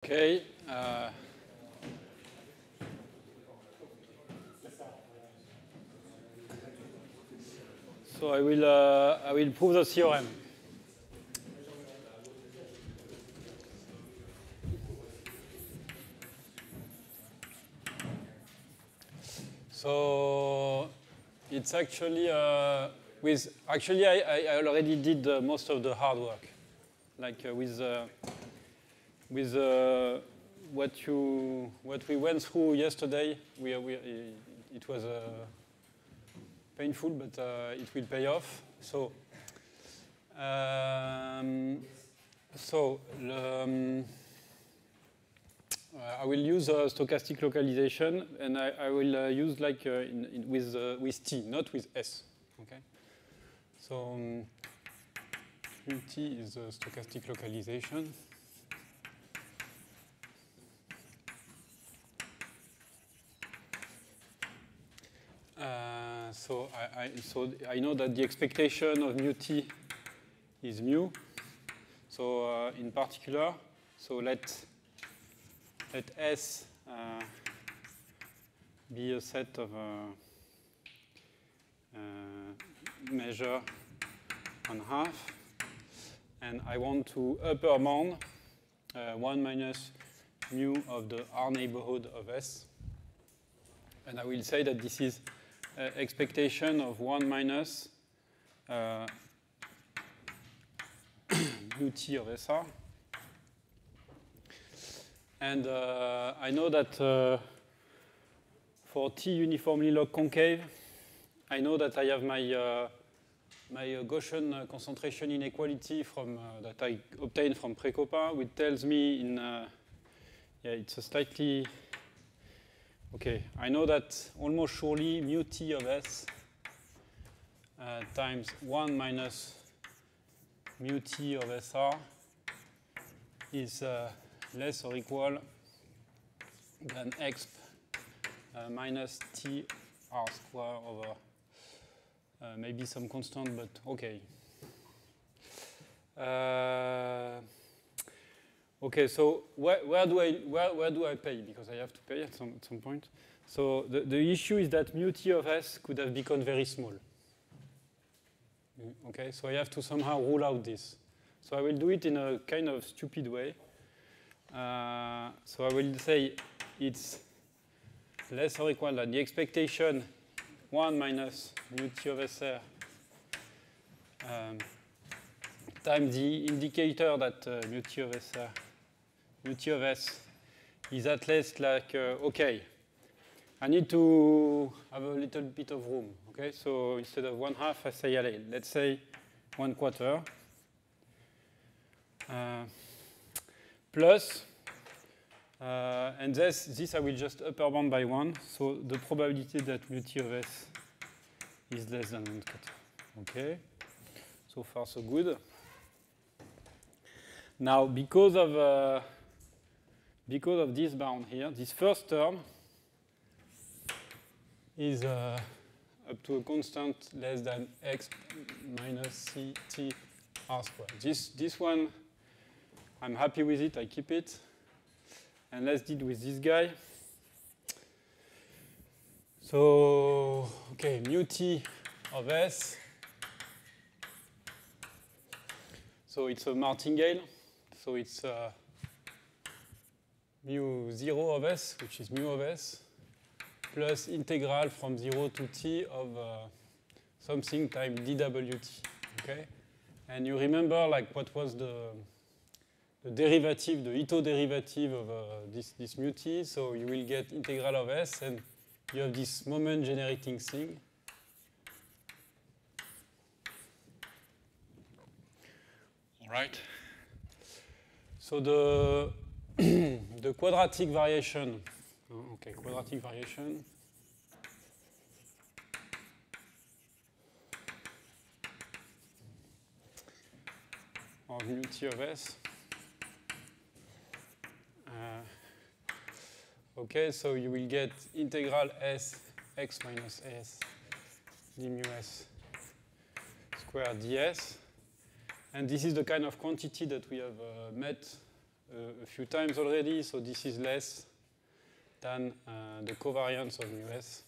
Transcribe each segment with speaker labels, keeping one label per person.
Speaker 1: Okay. So I will prove the theorem. So it's actually I already did most of the hard work, like with what we went through yesterday. It was painful, but it will pay off. So I will use stochastic localization, and I will use like with T, not with S. Okay. So T is a stochastic localization. So I know that the expectation of mu t is mu. So in particular, so let S be a set of measure on half, and I want to upper bound 1 minus mu of the R neighborhood of S, and I will say that this is expectation of 1 minus mu t of SR. And I know that for T uniformly log concave, I know that I have my Gaussian concentration inequality from that I obtained from Precopa, which tells me it's a slightly okay. I know that almost surely mu t of S times 1 minus mu t of SR is less or equal than exp minus t r square over maybe some constant, but okay. Okay, so where do I pay? Because I have to pay at some point. So the issue is that mu t of S could have become very small. Okay, so I have to somehow rule out this. So I will do it in a kind of stupid way. So I will say it's less or equal than the expectation 1 minus mu t of SR times the indicator that mu t of SR, mu t of S is at least like, okay, I need to have a little bit of room. Okay, so instead of 1/2, I say, allez, let's say 1/4. Plus, and this I will just upper bound by 1. So the probability that mu t of S is less than 1/4. Okay, so far so good. Now, because of this bound here, this first term is up to a constant less than x minus c t r squared. This one, I'm happy with it. I keep it. And let's deal with this guy. So, okay, mu t of S. So it's a martingale. So it's mu 0 of S, which is mu of S, plus integral from 0 to t of something times dwt. Okay? And you remember like what was the derivative, the Ito derivative of this mu t. So you will get integral of S, and you have this moment generating thing. All right. So the quadratic variation, okay, quadratic variation of mu t of S. Okay, so you will get integral S x minus S d mu S squared ds. And this is the kind of quantity that we have met a few times already, so this is less than the covariance of mu s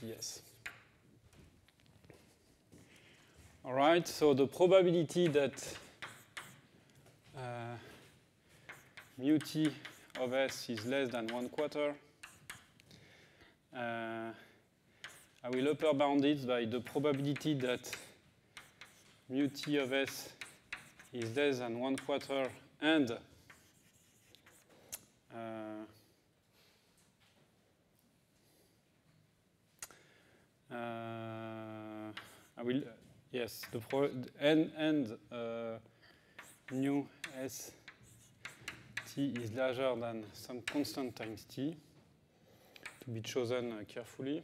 Speaker 1: ds. All right, so the probability that mu t of s is less than 1/4, I will upper bound it by the probability that mu t of s is less than 1/4 and I will yes the mu s t is larger than some constant times t, to be chosen carefully,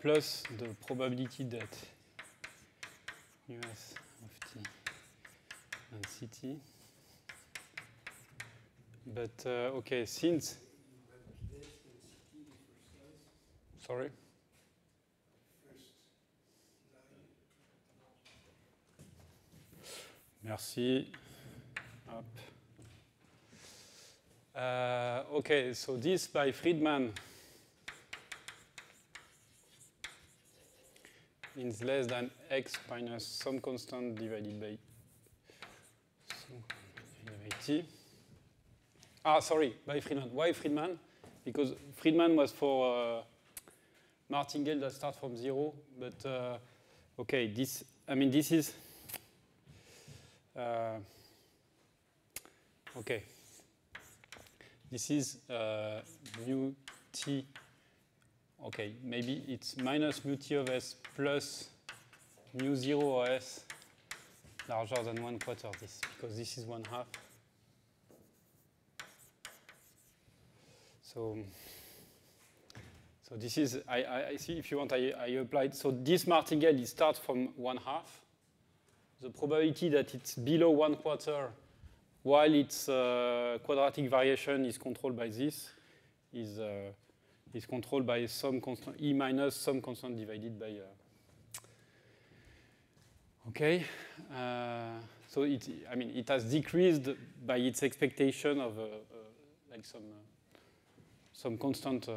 Speaker 1: plus the probability that mu s of t and ct. But okay, since sorry. Merci. Hop. Okay, so this by Friedman means less than x minus some constant divided by t. Ah, sorry, by Friedman. Why Friedman? Because Friedman was for martingale that start from 0, but okay, this is okay. This is mu t. Okay, maybe it's minus mu t of s plus mu 0 of s larger than 1/4 this, because this is 1/2. So this is, I see, if you want, I applied. So this martingale, it starts from 1/2. The probability that it's below 1/4 while its quadratic variation is controlled by this is controlled by some constant, e minus some constant divided by, okay. So it has decreased by its expectation of like some constant.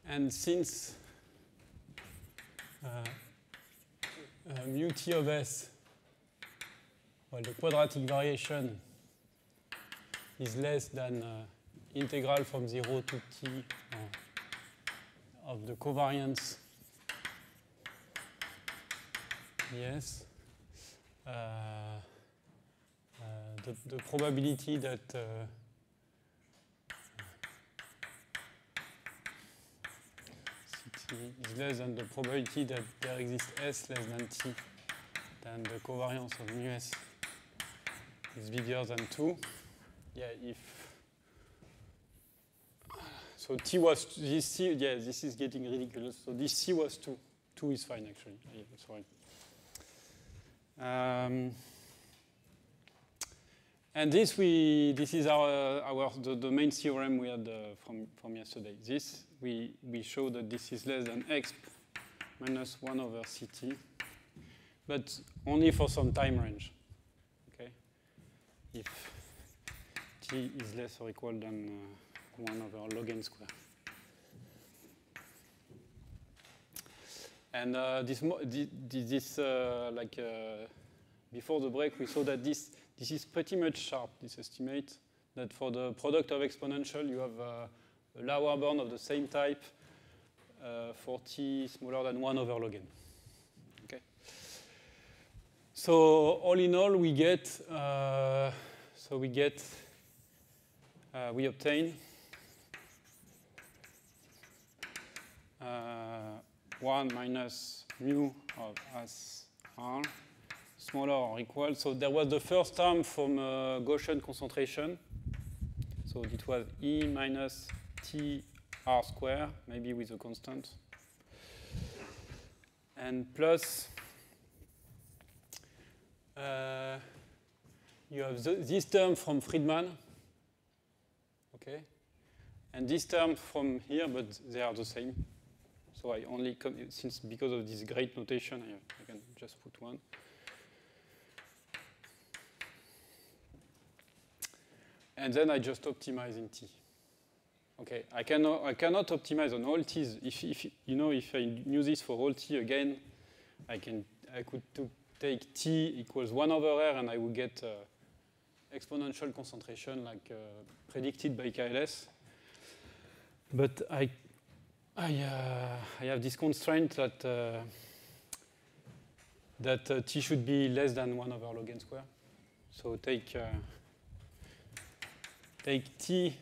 Speaker 1: And since mu t of s, well, the quadratic variation is less than integral from 0 to t of the covariance, yes, the probability that is less than the probability that there exists s less than t, then the covariance of mu s is bigger than 2. Yeah, if so t was this c, yeah, this is getting ridiculous. So this c was 2. 2 is fine actually. Yeah, sorry. And this is the main theorem we had from yesterday. This we show that this is less than x minus 1 over ct, but only for some time range. Okay, if t is less or equal than 1 over log n square. And before the break, we saw that this is pretty much sharp, this estimate, that for the product of exponential, you have a lower bound of the same type for t smaller than 1 over log n. Okay. So all in all, we obtain 1 minus mu of s r smaller or equal. So there was the first term from Gaussian concentration. So it was E minus T R square, maybe with a constant. And plus you have this term from Friedman, okay, and this term from here, but they are the same. So I only, since because of this great notation, I can just put one. And then I just optimize in T. Okay, I cannot optimize on all T's. If I knew this for all T again, I could take T equals 1 over R, and I would get exponential concentration like predicted by KLS. But I have this constraint that T should be less than 1 over log n square. So take T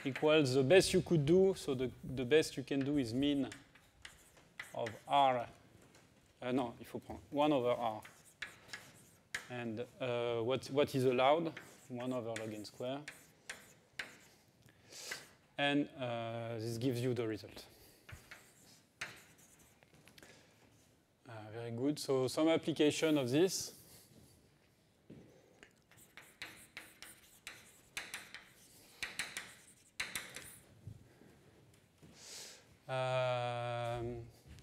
Speaker 1: equals the best you could do. So the best you can do is mean of R. Non, il faut prendre 1 over R. And what is allowed? 1 over log n square. And this gives you the result. Very good. So some application of this.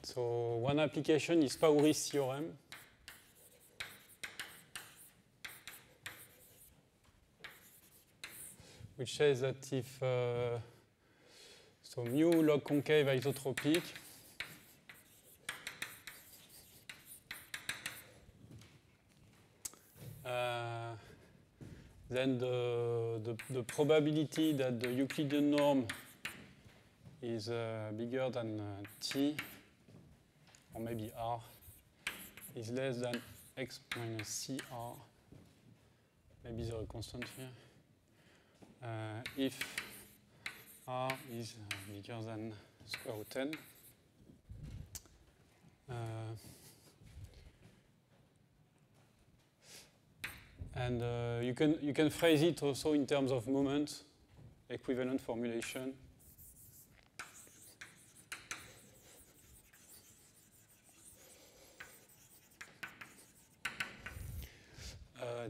Speaker 1: So one application is Pauri's theorem. Which says that if so mu log concave isotropic then the probability that the Euclidean norm is bigger than T, or maybe R, is less than x minus CR. Maybe there is a constant here. If R is bigger than square root 10. And you can phrase it also in terms of moment, equivalent formulation.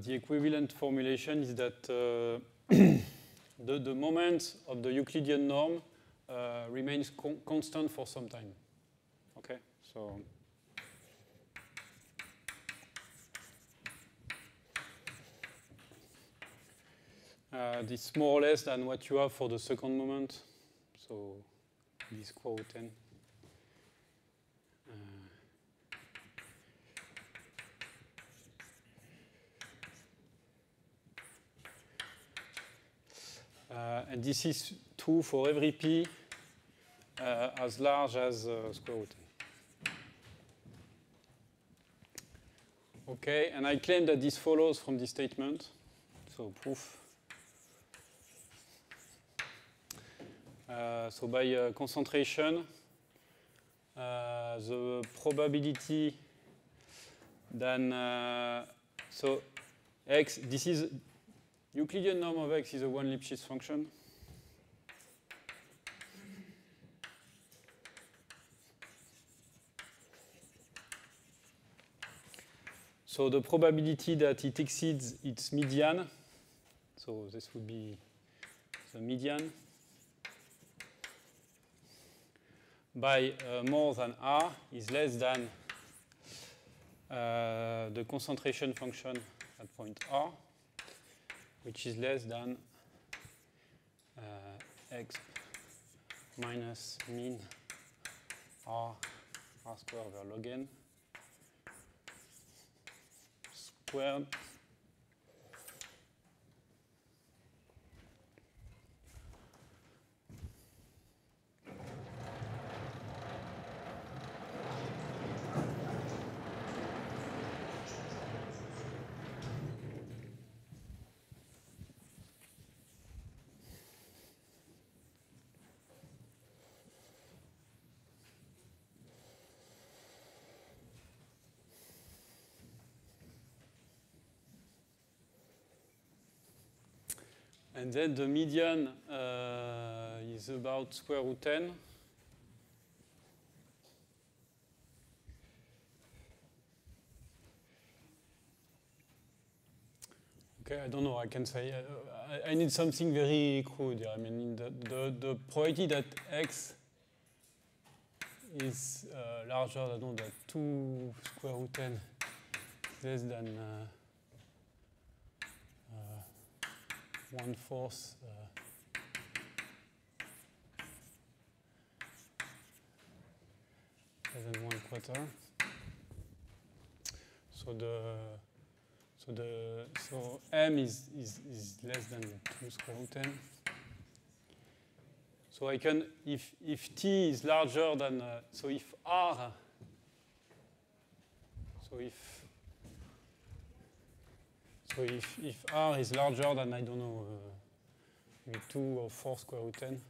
Speaker 1: The equivalent formulation is that the moment of the Euclidean norm remains constant for some time. Okay, so this is more or less than what you have for the second moment. So this square root 10. And this is true for every p as large as square root 10. Okay, and I claim that this follows from this statement. So proof. So by concentration, the probability then so x, this is Euclidean norm of x is a one Lipschitz function. So the probability that it exceeds its median, so this would be the median, by more than R is less than the concentration function at point R, which is less than x minus mean R squared over log n squared and then the median is about square root 10. Okay, I don't know. I can say I need something very crude here. I mean, the probability that x is larger than 2 square root n less than 1/4 less than 1/4. So m is less than 2 square root n. So I can, if t is larger than, so if r, if r is larger than, I don't know, maybe 2 or 4 square root n,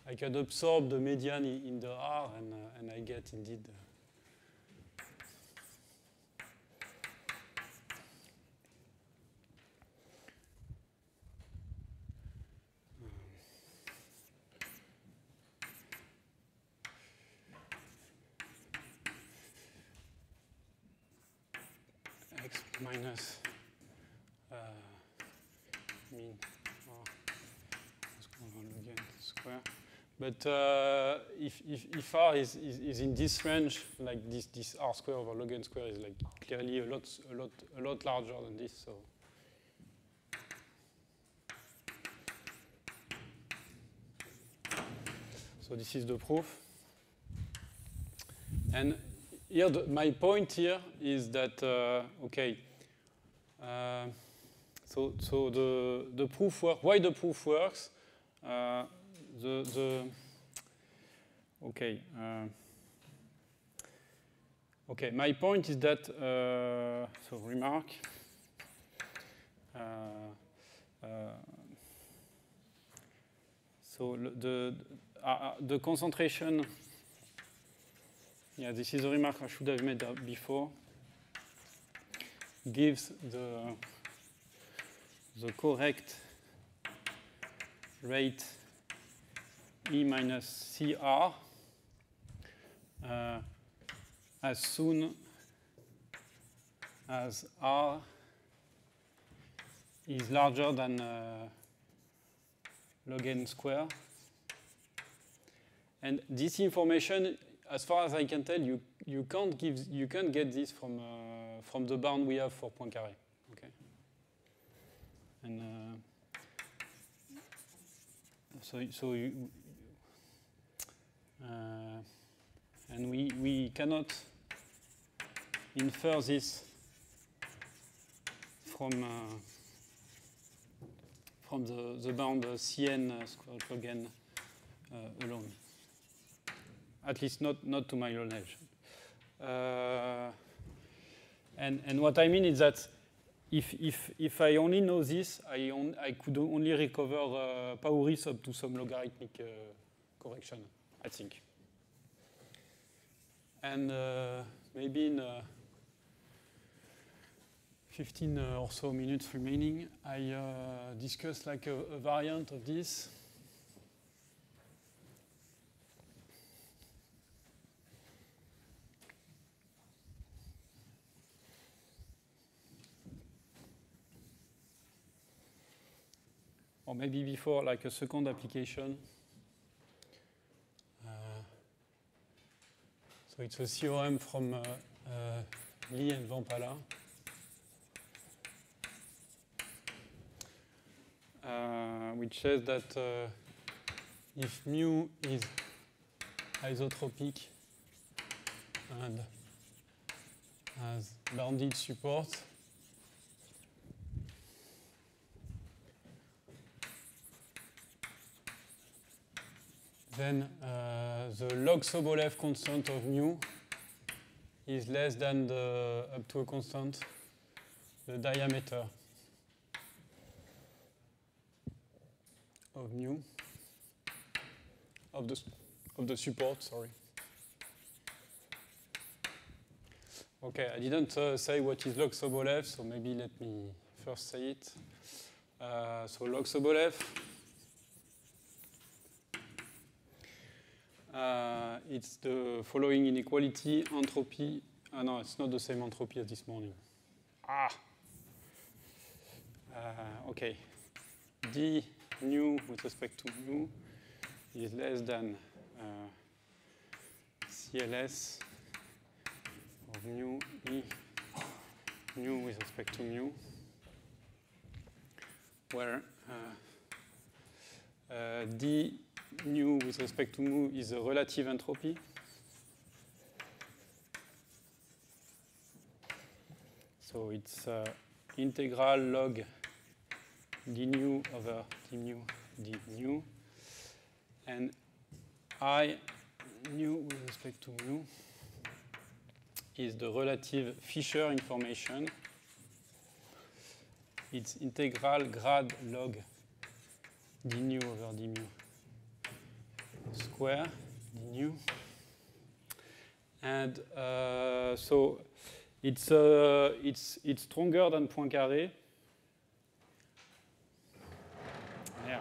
Speaker 1: I can absorb the median in the r, and I get indeed x minus mean log n square. But if r is in this range, like this r square over log n square is like clearly a lot larger than this. So this is the proof. And here, my point here is that okay. So the proof works. Why the proof works? Okay. Okay. My point is that so remark. So the concentration. Yeah, this is a remark I should have made before. Gives the correct rate E minus CR as soon as R is larger than log n square. And this information, as far as I can tell, you can't get this from the bound we have for Poincaré. Okay. And and we cannot infer this from the bound Cn square log n alone. At least not to my knowledge. And what I mean is that if I only know this, I could only recover Pauris up to some logarithmic correction, I think. And maybe in 15 or so minutes remaining, I discuss like a variant of this. Or maybe before, like a second application. So it's a theorem from Lee and Vampala. Which says that if mu is isotropic and has bounded support, then the log Sobolev constant of mu is less than the, up to a constant, the diameter of mu, of the support, sorry. Okay, I didn't say what is log Sobolev, so maybe let me first say it. So log Sobolev, it's the following inequality, entropy. No, it's not the same entropy as this morning. Okay, d nu with respect to mu is less than CLS of mu e nu with respect to mu, where d nu with respect to mu is a relative entropy. So it's integral log d nu over d mu d nu, and I nu with respect to mu is the relative Fisher information. It's integral grad log d nu over d mu square d nu, and so it's stronger than Poincaré. Yeah.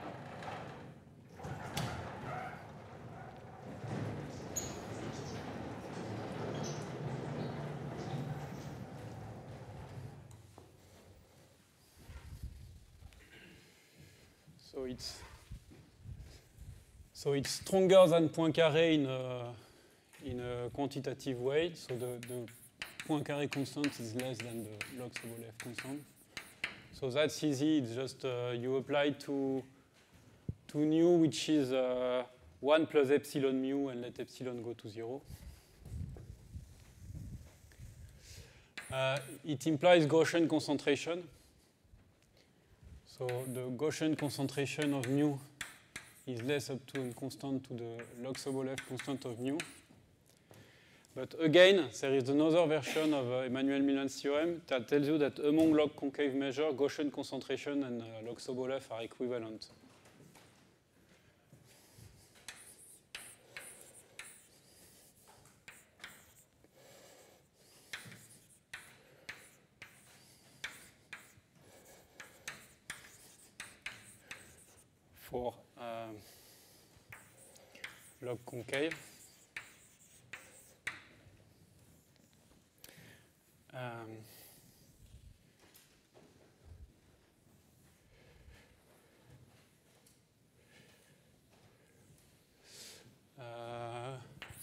Speaker 1: So it's stronger than Poincaré in a quantitative way. So the Poincaré constant is less than the log Sobolev constant. So that's easy. It's just you apply to nu, which is 1 plus epsilon mu, and let epsilon go to 0. It implies Gaussian concentration. So the Gaussian concentration of mu is less up to a constant to the log Sobolev constant of mu. But again, there is another version of Emmanuel Millan's theorem that tells you that among log concave measures, Gaussian concentration and log Sobolev are equivalent. For log concave.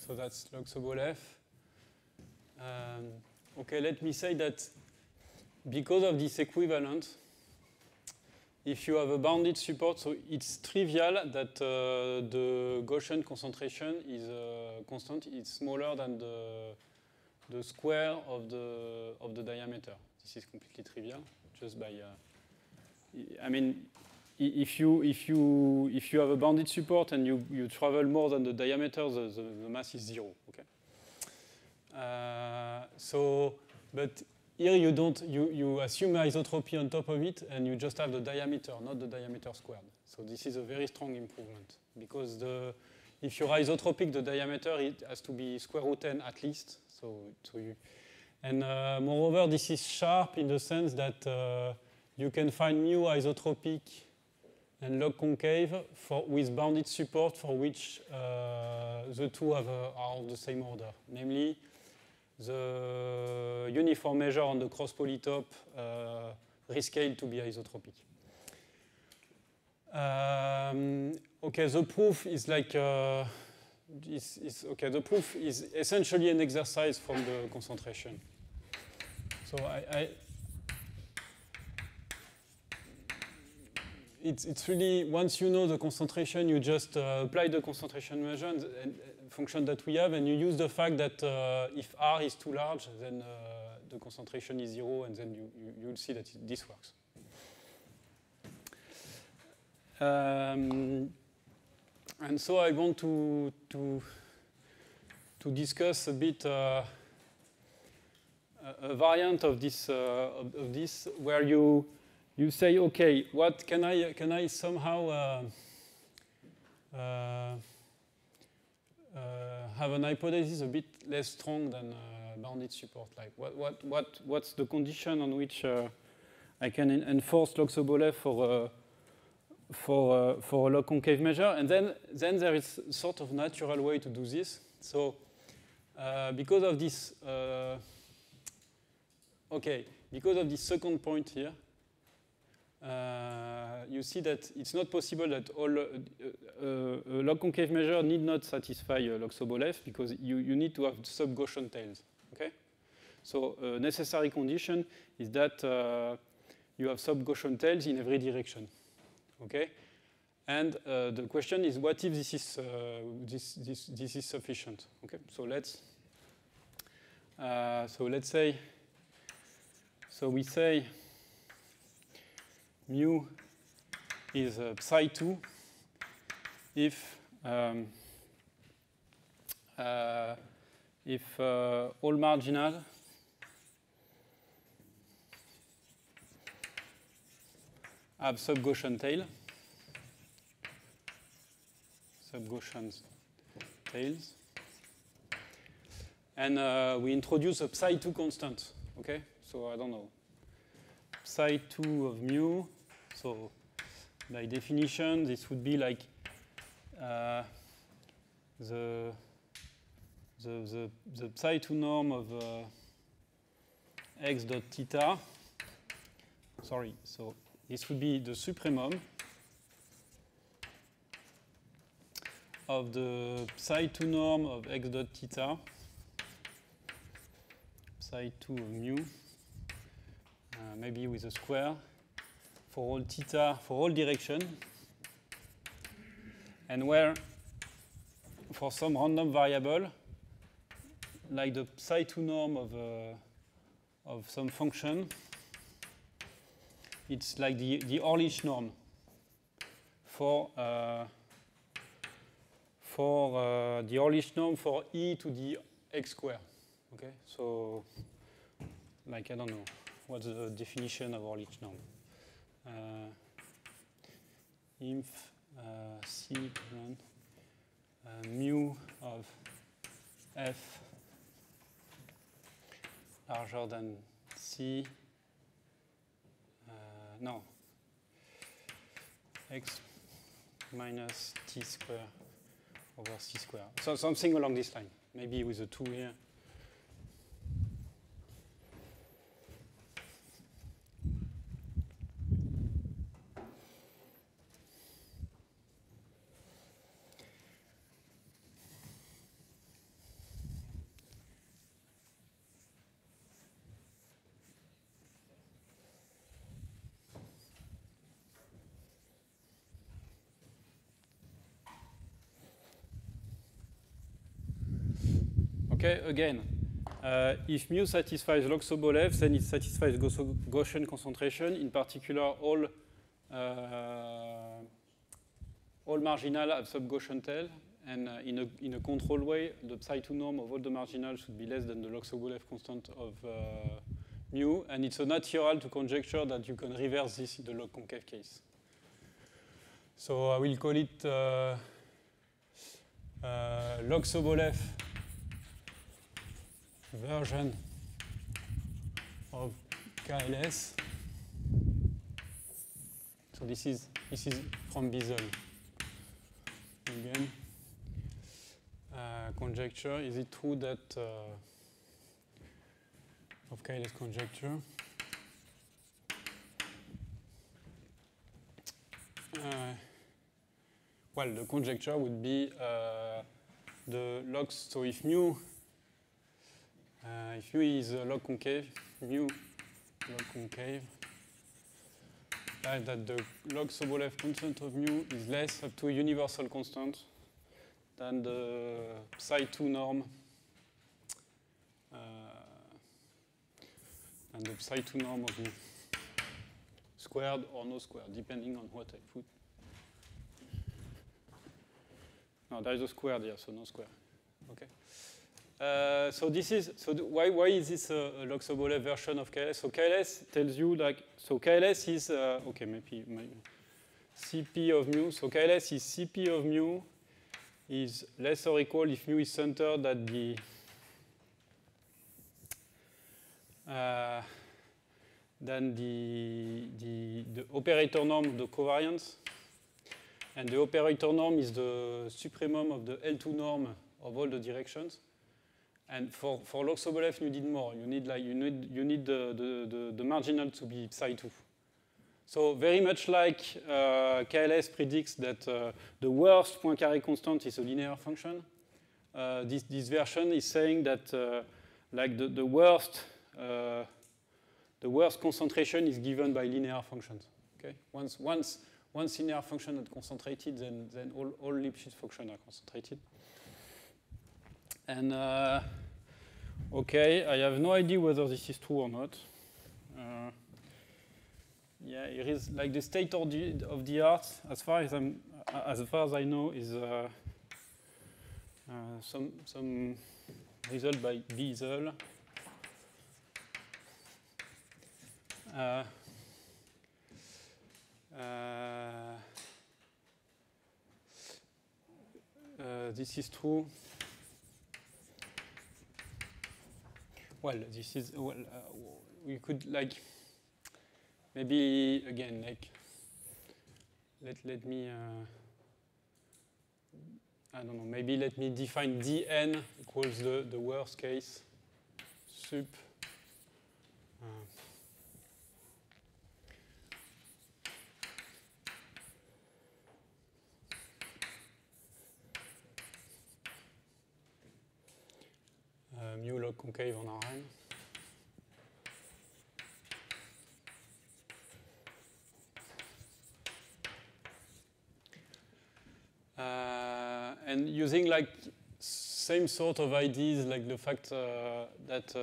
Speaker 1: So that's log Sobolev. Okay, let me say that because of this equivalence, if you have a bounded support, so it's trivial that the Gaussian concentration is constant. It's smaller than the square of the diameter. This is completely trivial, just by. I mean, if you have a bounded support and you travel more than the diameter, the mass is 0. Okay. But here you don't. You assume isotropy on top of it, and you just have the diameter, not the diameter squared. So this is a very strong improvement because if you're isotropic, the diameter it has to be square root n at least. Moreover, this is sharp in the sense that you can find mu isotropic and log concave with bounded support for which the two are of the same order, namely the uniform measure on the cross polytope rescaled to be isotropic. Okay, the proof is like okay. The proof is essentially an exercise from the concentration. So it's really once you know the concentration, you just apply the concentration measure and function that we have, and you use the fact that if R is too large, then the concentration is 0, and then you'll see that this works. And so I want to discuss a bit a variant of this where you say, okay, what can I somehow have an hypothesis a bit less strong than bounded support? Like what's the condition on which I can enforce log Sobolev for a log concave measure? And then there is sort of natural way to do this. So because of this, because of this second point here, you see that it's not possible that all a log concave measure need not satisfy log Sobolev because you need to have sub-Gaussian tails. Okay, so a necessary condition is that you have sub-Gaussian tails in every direction. Okay, and the question is, what if this is this is sufficient? Okay, so let's say we say mu is psi 2 if all marginal have sub-Gaussian tail, sub-Gaussian tails, and we introduce a psi 2 constant. Okay, so I don't know, psi 2 of mu. So by definition, this would be like the psi 2 norm of x dot theta. Sorry, so this would be the supremum of the psi 2 norm of x dot theta, psi 2 of mu, maybe with a square, for all theta, for all direction, and where for some random variable, like the psi 2 norm of some function, it's like the Orlich norm for the Orlich norm for e to the x square. Okay, so like I don't know what's the definition of Orlich norm. Inf c mu of f larger than c, no, x minus t square over c square. So something along this line, maybe with a 2 here. Okay, again, if mu satisfies log Sobolev, then it satisfies Gaussian concentration, in particular all marginal have sub-Gaussian tail, and in a controlled way, the psi 2 norm of all the marginal should be less than the log Sobolev constant of mu, and it's a natural to conjecture that you can reverse this in the log concave case. So I will call it log Sobolev version of KLS. So this is from Biesel. Again, conjecture. Is it true that of KLS conjecture? Well, the conjecture would be the logs. So if mu is log concave, mu log concave, that the log Sobolev constant of mu is less up to a universal constant than the psi 2 norm and the psi 2 norm of mu, squared or no squared, depending on what I put. No, there is a squared here, so no square. Okay. So this is why is this a log Sobolev version of KLS? So KLS tells you like, so KLS is okay, maybe CP of mu. So KLS is CP of mu is less or equal if mu is centered at the than the operator norm of the covariance, and the operator norm is the supremum of the L2 norm of all the directions. And for log Sobolev, you need more. You need the marginal to be psi 2. So very much like KLS predicts that the worst Poincaré constant is a linear function, this version is saying that like the worst concentration is given by linear functions. Okay, once linear functions are concentrated, then all Lipschitz functions are concentrated. And okay, I have no idea whether this is true or not. Yeah, it is like the state of the art, as far as I know, is some result by Wiesel. This is true. Well, this is we could like maybe again like let me I don't know, maybe let me define dn equals the worst case sup mu log concave en Rn. And using like same sort of ideas, like the fact that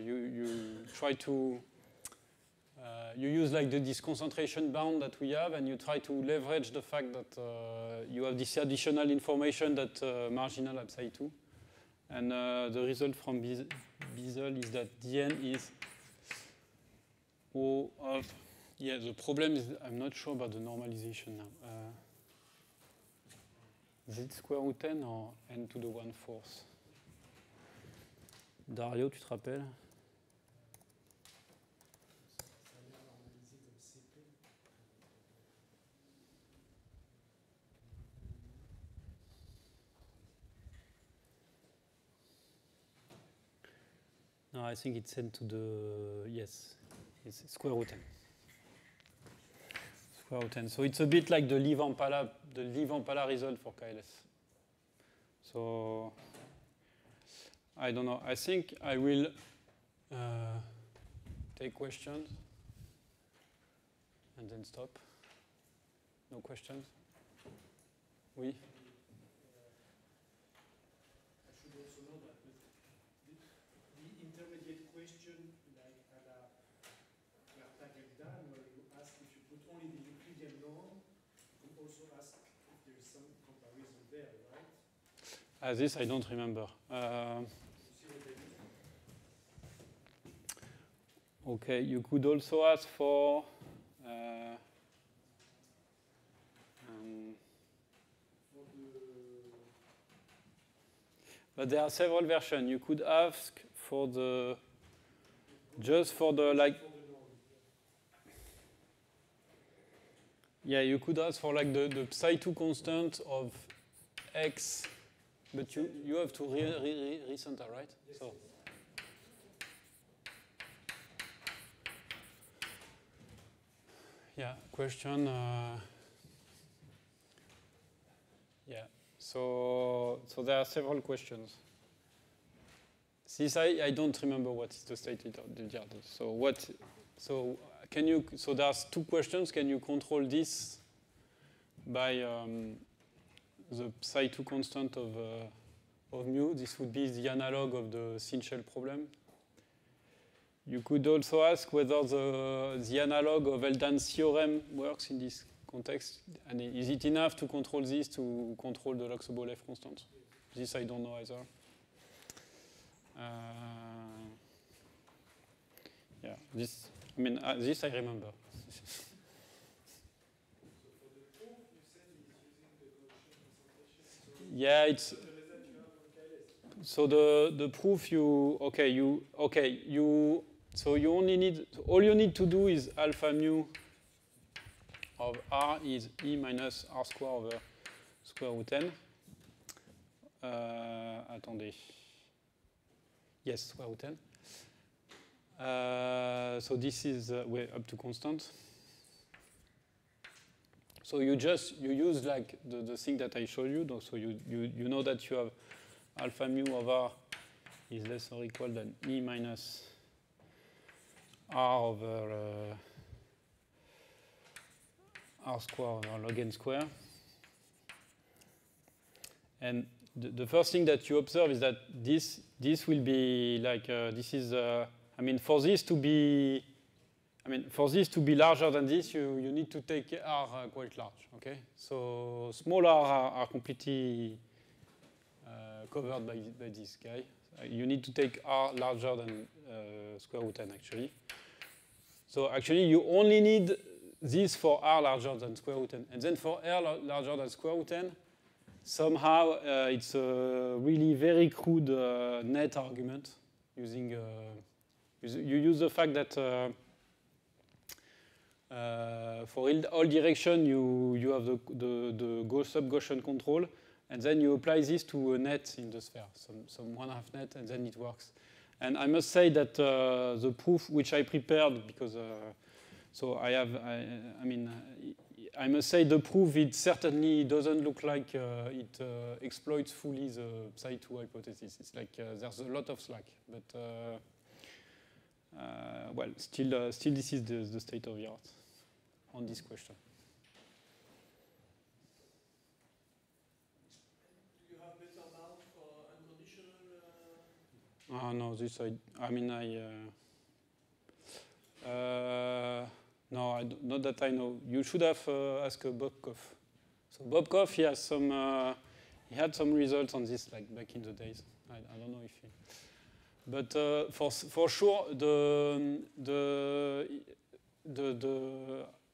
Speaker 1: you try to you use like this concentration bound that we have, and you try to leverage the fact that you have this additional information that marginal at psi 2. And the result from Wiesel is that dn is O of, yeah, the problem is I'm not sure about the normalization now. Is it square root 10 or n to the 1/4? Dario, tu te rappelles? No, I think it's n to the, yes, it's square root 10. Square root 10. So it's a bit like the Lee-Van-Pala result for KLS. So I don't know. I think I will take questions and then stop. No questions? Oui?
Speaker 2: Question like at a Klartag exam where you ask if you put only the Euclidean norm, you can also ask if there is some comparison there, right?
Speaker 1: This I don't remember. Okay, you could also ask for but there are several versions. You could ask for the just for the like, yeah, you could ask for like the psi 2 constant of x, but you have to recenter, right? Yes. So yeah, question. Yeah, so there are several questions. Since I don't remember what is the state of the art. So can you? So there's two questions. Can you control this by the psi 2 constant of mu? This would be the analog of the thin shell problem. You could also ask whether the analog of Eldon's theorem works in this context, and is it enough to control this to control the Log-Sobolev constant? This I don't know either. Yeah, this I remember. Yeah, it's so the proof so you only need, all you need to do is alpha mu of r is e minus r square over square root n. Attendez. Yes, square root n. So this is way up to constant. So you use like the thing that I showed you. So you know that you have alpha mu of R is less or equal than E minus R over R square over log n square. And the first thing that you observe is that this will be like this is for this to be larger than this, you need to take R quite large. Okay, so small r are completely covered by this guy. You need to take R larger than square root n actually. So actually you only need this for R larger than square root n, and then for R larger than square root n. Somehow it's a really very crude net argument using you use the fact that for all direction you have the sub-Gaussian control, and then you apply this to a net in the sphere, some 1/2 net, and then it works. And I must say that the proof which I prepared, because I must say the proof, it certainly doesn't look like it exploits fully the psi2 hypothesis. It's like there's a lot of slack, but well, still this is the state of the art on this question.
Speaker 3: Do you have better amount for unconditional?
Speaker 1: No, this no, not that I know. You should have asked Bobkov. So Bobkov, he had some results on this, like back in the days. I don't know if he. But for sure, the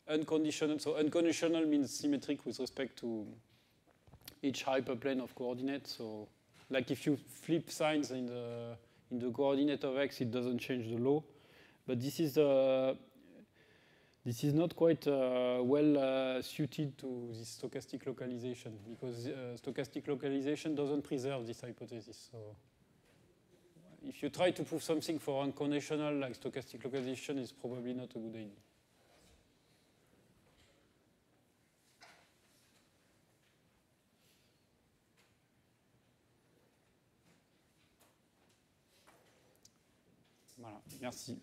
Speaker 1: unconditional. So unconditional means symmetric with respect to each hyperplane of coordinates. So, like if you flip signs in the coordinate of x, it doesn't change the law. But this is not quite well suited to this stochastic localization, because stochastic localization doesn't preserve this hypothesis. So if you try to prove something for unconditional, like stochastic localization, is probably not a good idea. Voilà, merci.